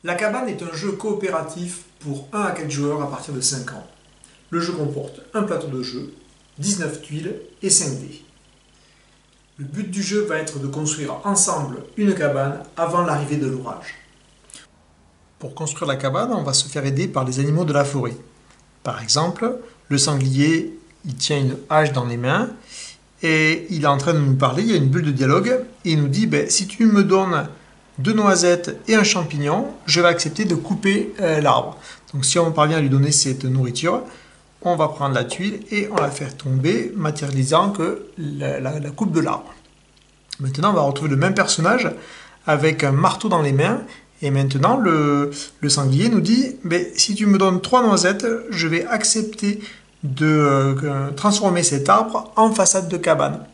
La cabane est un jeu coopératif pour 1 à 4 joueurs à partir de 5 ans. Le jeu comporte un plateau de jeu, 19 tuiles et 5 dés. Le but du jeu va être de construire ensemble une cabane avant l'arrivée de l'orage. Pour construire la cabane, on va se faire aider par les animaux de la forêt. Par exemple, le sanglier, il tient une hache dans les mains et il est en train de nous parler, il y a une bulle de dialogue et il nous dit si tu me donnes 2 noisettes et un champignon, je vais accepter de couper l'arbre. Donc si on parvient à lui donner cette nourriture, on va prendre la tuile et on la faire tomber, matérialisant que la coupe de l'arbre. Maintenant, on va retrouver le même personnage avec un marteau dans les mains. Et maintenant, le sanglier nous dit, si tu me donnes 3 noisettes, je vais accepter de transformer cet arbre en façade de cabane.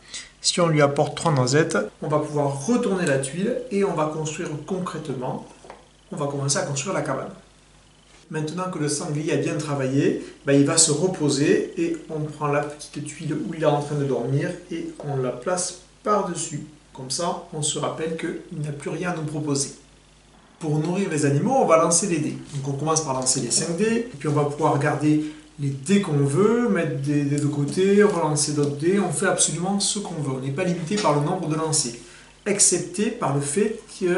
Si on lui apporte 3 noisettes, on va pouvoir retourner la tuile et on va construire concrètement, on va commencer à construire la cabane. Maintenant que le sanglier a bien travaillé, il va se reposer et on prend la petite tuile où il est en train de dormir et on la place par-dessus. Comme ça, on se rappelle qu'il n'a plus rien à nous proposer. Pour nourrir les animaux, on va lancer les dés. Donc on commence par lancer les 5 dés, et puis on va pouvoir garder les dés qu'on veut, mettre des dés de côté, relancer d'autres dés, on fait absolument ce qu'on veut. On n'est pas limité par le nombre de lancers, excepté par le fait qu'il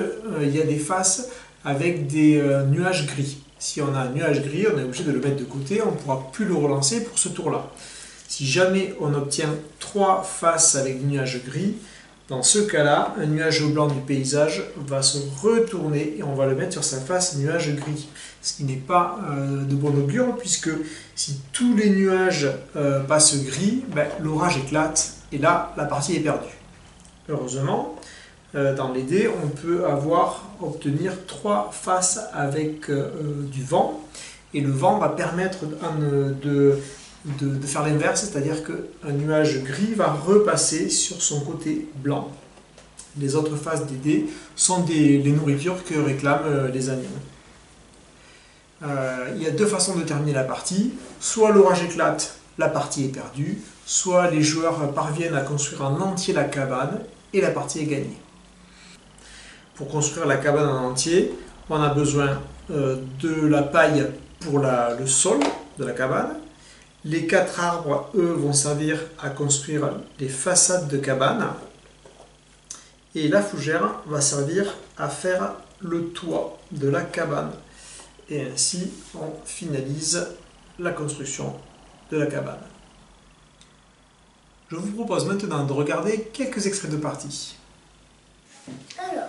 y a des faces avec des nuages gris. Si on a un nuage gris, on est obligé de le mettre de côté, on ne pourra plus le relancer pour ce tour-là. Si jamais on obtient 3 faces avec des nuages gris, dans ce cas-là, un nuage blanc du paysage va se retourner et on va le mettre sur sa face nuage gris. Ce qui n'est pas de bon augure puisque si tous les nuages passent gris, l'orage éclate et là, la partie est perdue. Heureusement, dans les dés, on peut obtenir 3 faces avec du vent et le vent va permettre de faire l'inverse, c'est-à-dire qu'un nuage gris va repasser sur son côté blanc. Les autres faces des dés sont les nourritures que réclament les animaux. Il y a 2 façons de terminer la partie. Soit l'orage éclate, la partie est perdue, soit les joueurs parviennent à construire en entier la cabane et la partie est gagnée. Pour construire la cabane en entier, on a besoin de la paille pour le sol de la cabane. Les 4 arbres, eux, vont servir à construire les façades de cabane. Et la fougère va servir à faire le toit de la cabane. Et ainsi, on finalise la construction de la cabane. Je vous propose maintenant de regarder quelques extraits de partie. Alors,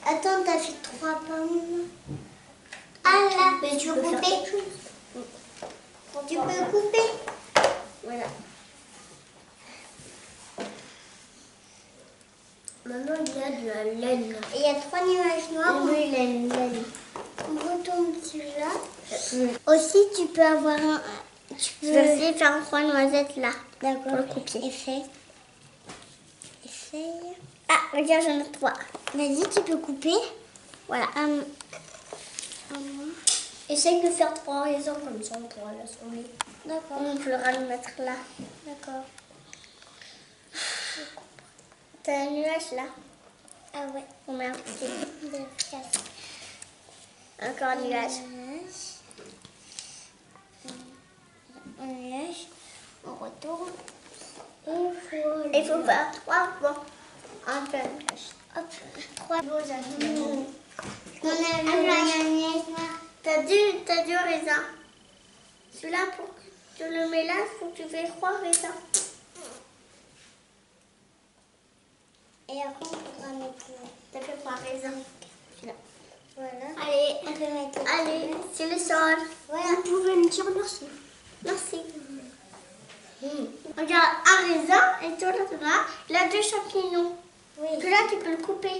attends, t'as fait 3 pommes. Ah là, mais tu peux couper. Tu peux couper. Voilà. Maintenant, il y a de la laine. Et il y a 3 nuages noirs. Oui, laine. On retourne celui-là. Aussi, tu peux avoir un... Tu peux aussi faire 3 noisettes là. D'accord. Pour le couper. Essaye. Ah, regarde, j'en ai 3. Vas-y, tu peux couper. Voilà. Essaye de faire 3 raisins comme ça, on pourra l'assembler. D'accord. On pourra le mettre là. D'accord. T'as un nuage là. Ah ouais. On met un petit. Encore un nuage. Un nuage. On retourne. Il faut faire 3 bons. Un peu. Hop. 3 beaux animaux. On a un nuage noir. T'as 2 raisins. Celui-là, pour que tu le mélanges, il faut que tu fais 3 raisins. Et après, on pourra mettre... T'as fait 3 raisins. Celui-là. Voilà. Allez, on peut mettre... Allez, c'est le sol. Voilà. Vous pouvez me dire merci. Merci. Regarde, un raisin et tout là, il a 2 champignons. Oui. Celui-là, tu peux le couper.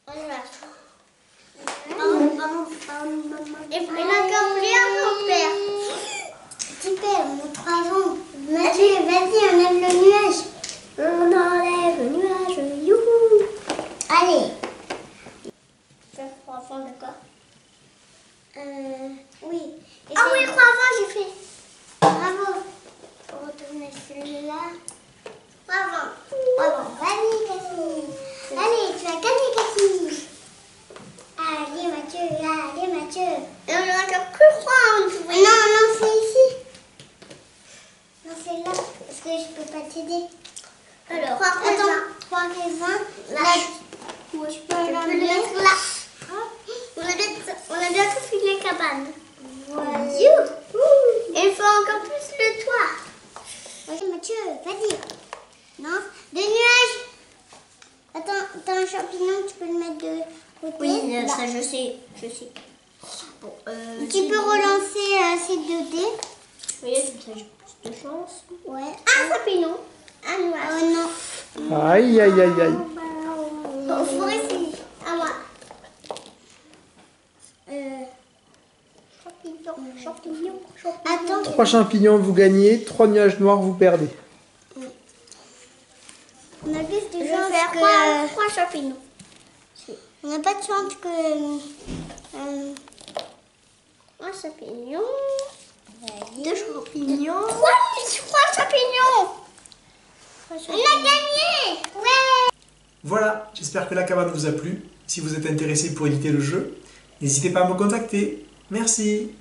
On y va. Et encore plus un père. Petit père, on a 3 jambes. Vas-y, on enlève le nuage. On enlève le nuage. Youhou. Allez. Fais 3 fonds de quoi? Oui. Ah oui, 3 fonds j'ai fait. Bravo. On retourne celui-là. Bravo. Bravo. Allez, Cassie. Allez, tu vas gagner, Cassie. Allez, Mathieu. Allez, Mathieu. Et on a encore plus froid. Non, non, c'est ici. Non, c'est là. Parce que je peux pas t'aider. Alors, 3 raisins. Là, je peux le mettre là. On a bientôt fini la cabane. Voilà. Et il faut encore plus le toit. Vas-y, Mathieu, vas-y. Non, des nuages. Attends, t'as un champignon, tu peux le mettre de côté. Oui, ça je sais. Bon, tu peux relancer ces 2 dés. Oui, comme ça j'ai plus de chance. Ouais. Un champignon. Un nuage. Oh non. Aïe, aïe, aïe, aïe. Faut essayer. À moi. Champignon. Attends. 3 champignons, vous gagnez. 3 nuages noirs, vous perdez. On a plus de chance que... 3 champignons. On n'a pas de chance que... 3 champignons. 2 champignons. 3 champignons. On a gagné. Ouais. Voilà, j'espère que la cabane vous a plu. Si vous êtes intéressé pour éditer le jeu, n'hésitez pas à me contacter. Merci.